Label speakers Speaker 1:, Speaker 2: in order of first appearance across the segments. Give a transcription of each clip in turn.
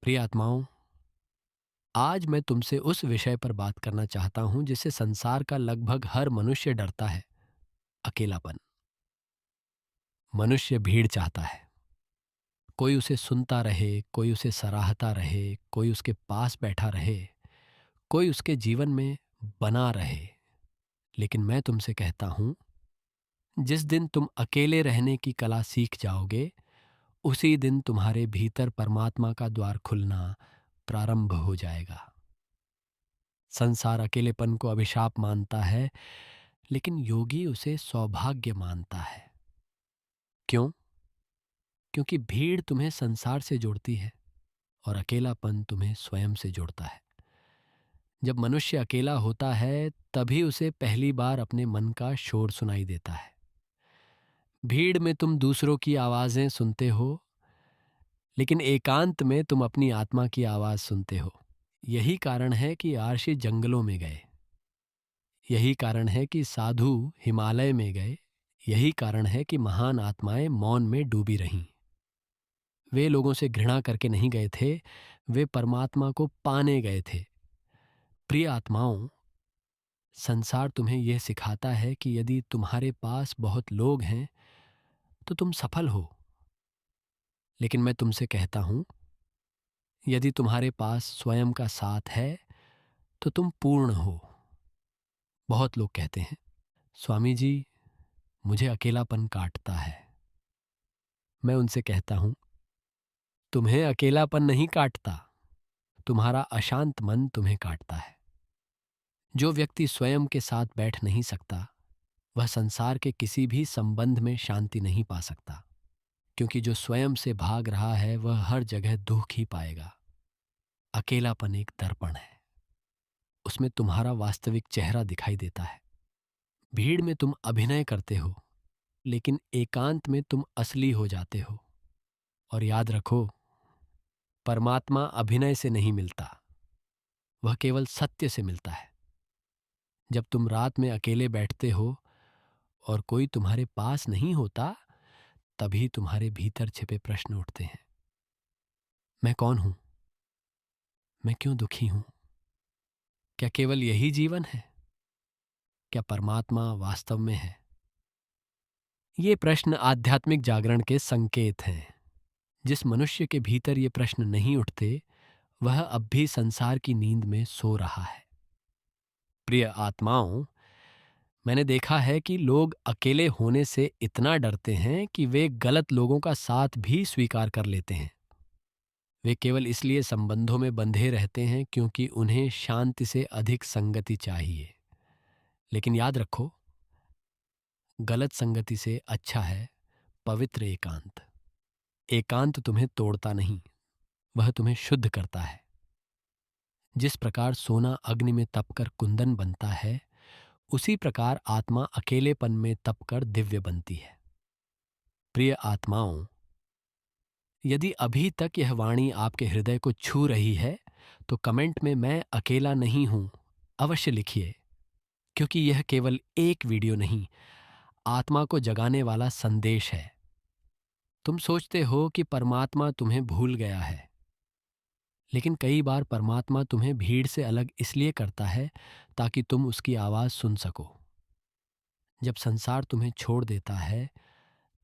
Speaker 1: प्रिय आत्माओं, आज मैं तुमसे उस विषय पर बात करना चाहता हूं जिससे संसार का लगभग हर मनुष्य डरता है। अकेलापन। मनुष्य भीड़ चाहता है। कोई उसे सुनता रहे, कोई उसे सराहता रहे, कोई उसके पास बैठा रहे, कोई उसके जीवन में बना रहे। लेकिन मैं तुमसे कहता हूं, जिस दिन तुम अकेले रहने की कला सीख जाओगे, उसी दिन तुम्हारे भीतर परमात्मा का द्वार खुलना प्रारंभ हो जाएगा। संसार अकेलेपन को अभिशाप मानता है, लेकिन योगी उसे सौभाग्य मानता है। क्यों? क्योंकि भीड़ तुम्हें संसार से जोड़ती है और अकेलापन तुम्हें स्वयं से जोड़ता है। जब मनुष्य अकेला होता है, तभी उसे पहली बार अपने मन का शोर सुनाई देता है। भीड़ में तुम दूसरों की आवाजें सुनते हो, लेकिन एकांत में तुम अपनी आत्मा की आवाज सुनते हो। यही कारण है कि आर्षि जंगलों में गए। यही कारण है कि साधु हिमालय में गए। यही कारण है कि महान आत्माएं मौन में डूबी रहीं। वे लोगों से घृणा करके नहीं गए थे, वे परमात्मा को पाने गए थे। प्रिय आत्माओं, संसार तुम्हें यह सिखाता है कि यदि तुम्हारे पास बहुत लोग हैं तो तुम सफल हो। लेकिन मैं तुमसे कहता हूं, यदि तुम्हारे पास स्वयं का साथ है तो तुम पूर्ण हो। बहुत लोग कहते हैं, स्वामी जी, मुझे अकेलापन काटता है। मैं उनसे कहता हूं, तुम्हें अकेलापन नहीं काटता, तुम्हारा अशांत मन तुम्हें काटता है। जो व्यक्ति स्वयं के साथ बैठ नहीं सकता, वह संसार के किसी भी संबंध में शांति नहीं पा सकता, क्योंकि जो स्वयं से भाग रहा है वह हर जगह दुख ही पाएगा। अकेलापन एक दर्पण है, उसमें तुम्हारा वास्तविक चेहरा दिखाई देता है। भीड़ में तुम अभिनय करते हो, लेकिन एकांत में तुम असली हो जाते हो। और याद रखो, परमात्मा अभिनय से नहीं मिलता, वह केवल सत्य से मिलता है। जब तुम रात में अकेले बैठते हो और कोई तुम्हारे पास नहीं होता, तभी तुम्हारे भीतर छिपे प्रश्न उठते हैं। मैं कौन हूं? मैं क्यों दुखी हूं? क्या केवल यही जीवन है? क्या परमात्मा वास्तव में है? ये प्रश्न आध्यात्मिक जागरण के संकेत हैं। जिस मनुष्य के भीतर ये प्रश्न नहीं उठते, वह अब भी संसार की नींद में सो रहा है। प्रिय आत्माओं, मैंने देखा है कि लोग अकेले होने से इतना डरते हैं कि वे गलत लोगों का साथ भी स्वीकार कर लेते हैं। वे केवल इसलिए संबंधों में बंधे रहते हैं क्योंकि उन्हें शांति से अधिक संगति चाहिए। लेकिन याद रखो, गलत संगति से अच्छा है पवित्र एकांत। एकांत तुम्हें तोड़ता नहीं, वह तुम्हें शुद्ध करता है। जिस प्रकार सोना अग्नि में तपकर कुंदन बनता है, उसी प्रकार आत्मा अकेलेपन में तपकर दिव्य बनती है। प्रिय आत्माओं, यदि अभी तक यह वाणी आपके हृदय को छू रही है, तो कमेंट में मैं अकेला नहीं हूं अवश्य लिखिए, क्योंकि यह केवल एक वीडियो नहीं, आत्मा को जगाने वाला संदेश है। तुम सोचते हो कि परमात्मा तुम्हें भूल गया है, लेकिन कई बार परमात्मा तुम्हें भीड़ से अलग इसलिए करता है ताकि तुम उसकी आवाज सुन सको। जब संसार तुम्हें छोड़ देता है,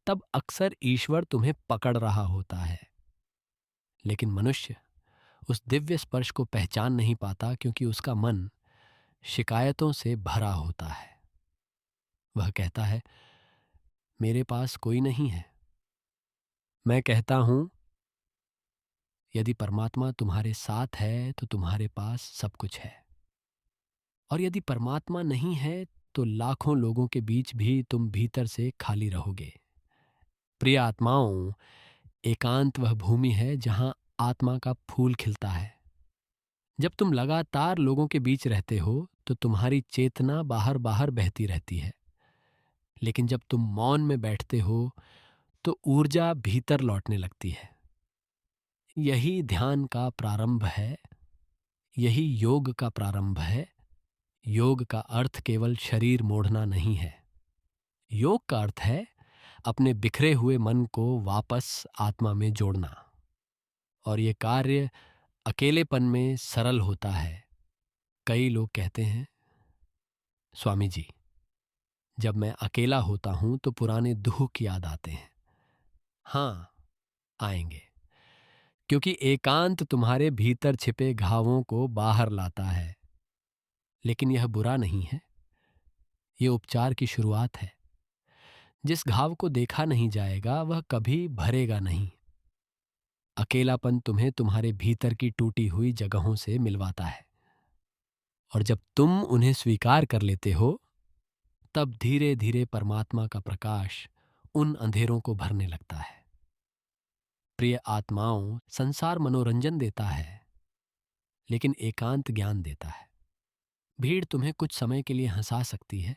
Speaker 1: तब अक्सर ईश्वर तुम्हें पकड़ रहा होता है। लेकिन मनुष्य उस दिव्य स्पर्श को पहचान नहीं पाता, क्योंकि उसका मन शिकायतों से भरा होता है। वह कहता है, मेरे पास कोई नहीं है। मैं कहता हूं, यदि परमात्मा तुम्हारे साथ है तो तुम्हारे पास सब कुछ है। और यदि परमात्मा नहीं है तो लाखों लोगों के बीच भी तुम भीतर से खाली रहोगे। प्रिय आत्माओं, एकांत वह भूमि है जहां आत्मा का फूल खिलता है। जब तुम लगातार लोगों के बीच रहते हो तो तुम्हारी चेतना बाहर बाहर बहती रहती है, लेकिन जब तुम मौन में बैठते हो तो ऊर्जा भीतर लौटने लगती है। यही ध्यान का प्रारंभ है, यही योग का प्रारंभ है। योग का अर्थ केवल शरीर मोड़ना नहीं है। योग का अर्थ है अपने बिखरे हुए मन को वापस आत्मा में जोड़ना। और ये कार्य अकेलेपन में सरल होता है। कई लोग कहते हैं, स्वामी जी, जब मैं अकेला होता हूं तो पुराने दुख याद आते हैं। हाँ, आएंगे, क्योंकि एकांत तुम्हारे भीतर छिपे घावों को बाहर लाता है। लेकिन यह बुरा नहीं है, ये उपचार की शुरुआत है। जिस घाव को देखा नहीं जाएगा वह कभी भरेगा नहीं। अकेलापन तुम्हें तुम्हारे भीतर की टूटी हुई जगहों से मिलवाता है, और जब तुम उन्हें स्वीकार कर लेते हो, तब धीरे धीरे परमात्मा का प्रकाश उन अंधेरों को भरने लगता है। प्रिय आत्माओं, संसार मनोरंजन देता है, लेकिन एकांत ज्ञान देता है। भीड़ तुम्हें कुछ समय के लिए हंसा सकती है,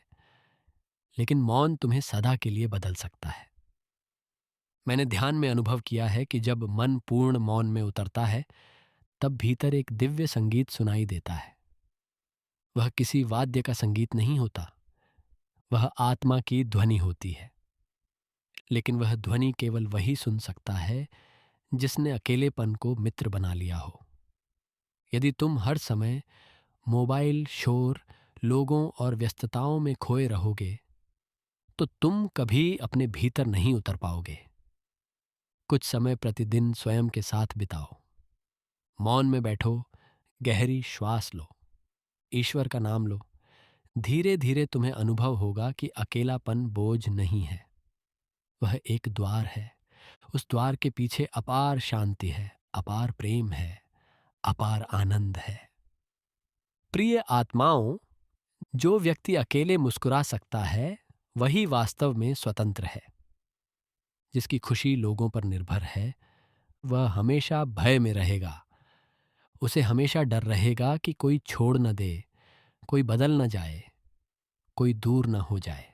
Speaker 1: लेकिन मौन तुम्हें सदा के लिए बदल सकता है। मैंने ध्यान में अनुभव किया है कि जब मन पूर्ण मौन में उतरता है, तब भीतर एक दिव्य संगीत सुनाई देता है। वह किसी वाद्य का संगीत नहीं होता, वह आत्मा की ध्वनि होती है। लेकिन वह ध्वनि केवल वही सुन सकता है जिसने अकेलेपन को मित्र बना लिया हो। यदि तुम हर समय मोबाइल, शोर, लोगों और व्यस्तताओं में खोए रहोगे, तो तुम कभी अपने भीतर नहीं उतर पाओगे। कुछ समय प्रतिदिन स्वयं के साथ बिताओ। मौन में बैठो, गहरी श्वास लो, ईश्वर का नाम लो। धीरे धीरे तुम्हें अनुभव होगा कि अकेलापन बोझ नहीं है, वह एक द्वार है। उस द्वार के पीछे अपार शांति है, अपार प्रेम है, अपार आनंद है। प्रिय आत्माओं, जो व्यक्ति अकेले मुस्कुरा सकता है, वही वास्तव में स्वतंत्र है। जिसकी खुशी लोगों पर निर्भर है, वह हमेशा भय में रहेगा। उसे हमेशा डर रहेगा कि कोई छोड़ न दे, कोई बदल न जाए, कोई दूर न हो जाए।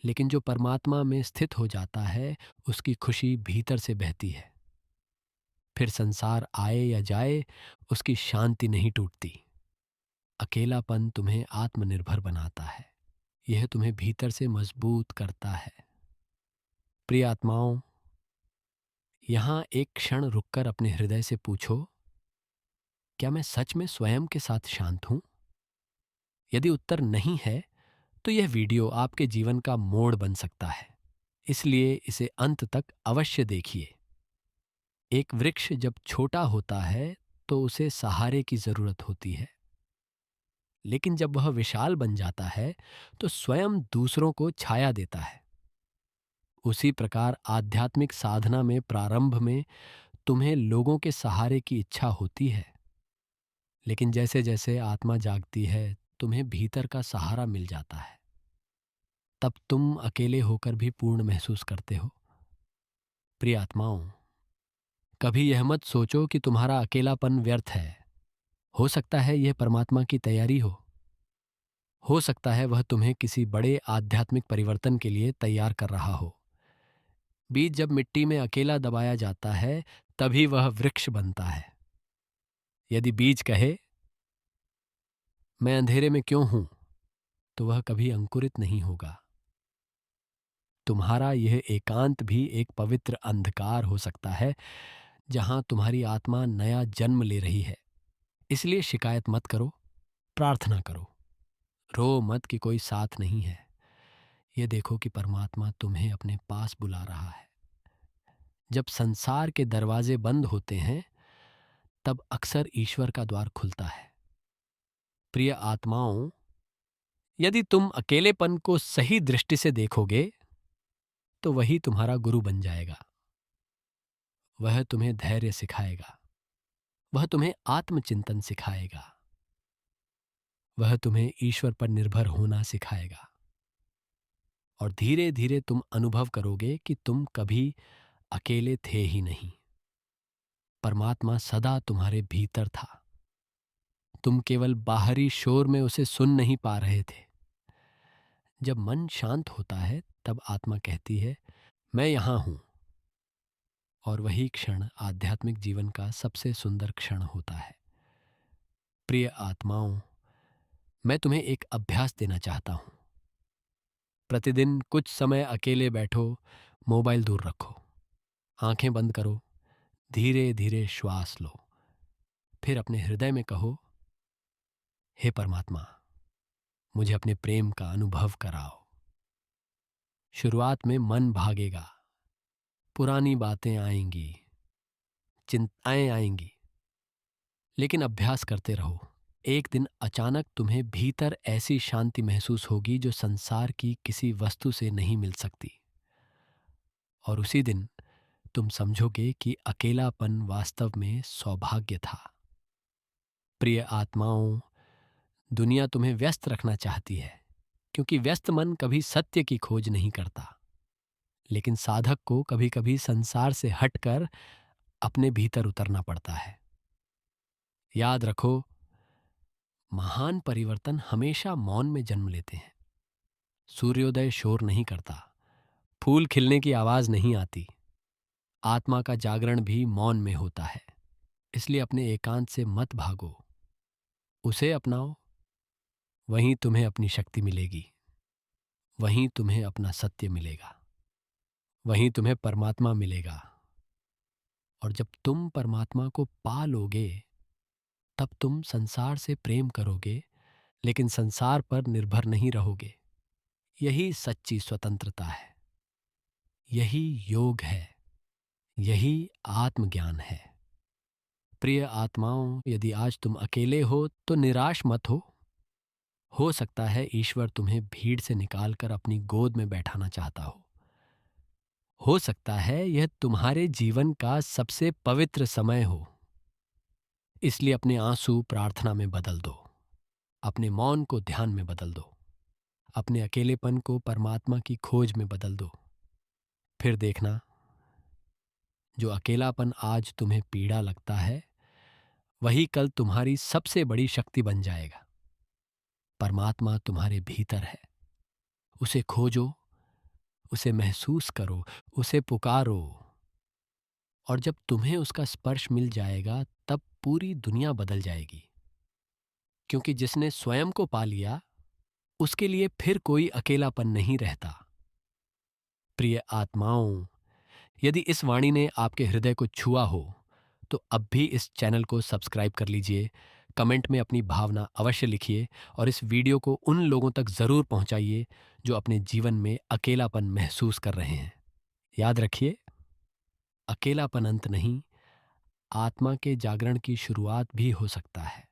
Speaker 1: लेकिन जो परमात्मा में स्थित हो जाता है, उसकी खुशी भीतर से बहती है। फिर संसार आए या जाए, उसकी शांति नहीं टूटती। अकेलापन तुम्हें आत्मनिर्भर बनाता है, यह तुम्हें भीतर से मजबूत करता है। प्रिय आत्माओं, यहाँ एक क्षण रुककर अपने हृदय से पूछो, क्या मैं सच में स्वयं के साथ शांत हूं? यदि उत्तर नहीं है, तो यह वीडियो आपके जीवन का मोड़ बन सकता है। इसलिए इसे अंत तक अवश्य देखिए। एक वृक्ष जब छोटा होता है तो उसे सहारे की जरूरत होती है, लेकिन जब वह विशाल बन जाता है तो स्वयं दूसरों को छाया देता है। उसी प्रकार आध्यात्मिक साधना में प्रारंभ में तुम्हें लोगों के सहारे की इच्छा होती है, लेकिन जैसे जैसे आत्मा जागती है, तुम्हें भीतर का सहारा मिल जाता है। तब तुम अकेले होकर भी पूर्ण महसूस करते हो। प्रिय आत्माओं, कभी यह मत सोचो कि तुम्हारा अकेलापन व्यर्थ है। हो सकता है यह परमात्मा की तैयारी हो सकता है वह तुम्हें किसी बड़े आध्यात्मिक परिवर्तन के लिए तैयार कर रहा हो। बीज जब मिट्टी में अकेला दबाया जाता है, तभी वह वृक्ष बनता है। यदि बीज कहे, मैं अंधेरे में क्यों हूं, तो वह कभी अंकुरित नहीं होगा। तुम्हारा यह एकांत भी एक पवित्र अंधकार हो सकता है, जहां तुम्हारी आत्मा नया जन्म ले रही है। इसलिए शिकायत मत करो, प्रार्थना करो। रो मत कि कोई साथ नहीं है। यह देखो कि परमात्मा तुम्हें अपने पास बुला रहा है। जब संसार के दरवाजे बंद होते हैं, तब अक्सर ईश्वर का द्वार खुलता है। प्रिय आत्माओं, यदि तुम अकेलेपन को सही दृष्टि से देखोगे, तो वही तुम्हारा गुरु बन जाएगा। वह तुम्हें धैर्य सिखाएगा, वह तुम्हें आत्मचिंतन सिखाएगा, वह तुम्हें ईश्वर पर निर्भर होना सिखाएगा। और धीरे धीरे तुम अनुभव करोगे कि तुम कभी अकेले थे ही नहीं। परमात्मा सदा तुम्हारे भीतर था। तुम केवल बाहरी शोर में उसे सुन नहीं पा रहे थे। जब मन शांत होता है, तब आत्मा कहती है, मैं यहां हूं। और वही क्षण आध्यात्मिक जीवन का सबसे सुंदर क्षण होता है। प्रिय आत्माओं, मैं तुम्हें एक अभ्यास देना चाहता हूं। प्रतिदिन कुछ समय अकेले बैठो, मोबाइल दूर रखो, आंखें बंद करो, धीरे धीरे श्वास लो, फिर अपने हृदय में कहो, हे परमात्मा, मुझे अपने प्रेम का अनुभव कराओ। शुरुआत में मन भागेगा, पुरानी बातें आएंगी, चिंताएं आएंगी, लेकिन अभ्यास करते रहो। एक दिन अचानक तुम्हें भीतर ऐसी शांति महसूस होगी जो संसार की किसी वस्तु से नहीं मिल सकती। और उसी दिन तुम समझोगे कि अकेलापन वास्तव में सौभाग्य था। प्रिय आत्माओं, दुनिया तुम्हें व्यस्त रखना चाहती है, क्योंकि व्यस्त मन कभी सत्य की खोज नहीं करता। लेकिन साधक को कभी कभी संसार से हटकर अपने भीतर उतरना पड़ता है। याद रखो, महान परिवर्तन हमेशा मौन में जन्म लेते हैं। सूर्योदय शोर नहीं करता, फूल खिलने की आवाज नहीं आती, आत्मा का जागरण भी मौन में होता है। इसलिए अपने एकांत से मत भागो, उसे अपनाओ। वहीं तुम्हें अपनी शक्ति मिलेगी, वहीं तुम्हें अपना सत्य मिलेगा, वहीं तुम्हें परमात्मा मिलेगा। और जब तुम परमात्मा को पा लोगे, तब तुम संसार से प्रेम करोगे, लेकिन संसार पर निर्भर नहीं रहोगे। यही सच्ची स्वतंत्रता है, यही योग है, यही आत्मज्ञान है। प्रिय आत्माओं, यदि आज तुम अकेले हो तो निराश मत हो सकता है ईश्वर तुम्हें भीड़ से निकालकर अपनी गोद में बैठाना चाहता हो सकता है यह तुम्हारे जीवन का सबसे पवित्र समय हो। इसलिए अपने आंसू प्रार्थना में बदल दो, अपने मौन को ध्यान में बदल दो, अपने अकेलेपन को परमात्मा की खोज में बदल दो। फिर देखना, जो अकेलापन आज तुम्हें पीड़ा लगता है, वही कल तुम्हारी सबसे बड़ी शक्ति बन जाएगा। परमात्मा तुम्हारे भीतर है, उसे खोजो, उसे महसूस करो, उसे पुकारो। और जब तुम्हें उसका स्पर्श मिल जाएगा, तब पूरी दुनिया बदल जाएगी। क्योंकि जिसने स्वयं को पा लिया, उसके लिए फिर कोई अकेलापन नहीं रहता। प्रिय आत्माओं, यदि इस वाणी ने आपके हृदय को छुआ हो, तो अब भी इस चैनल को सब्सक्राइब कर लीजिए। कमेंट में अपनी भावना अवश्य लिखिए और इस वीडियो को उन लोगों तक ज़रूर पहुंचाइए जो अपने जीवन में अकेलापन महसूस कर रहे हैं। याद रखिए, अकेलापन अंत नहीं, आत्मा के जागरण की शुरुआत भी हो सकता है।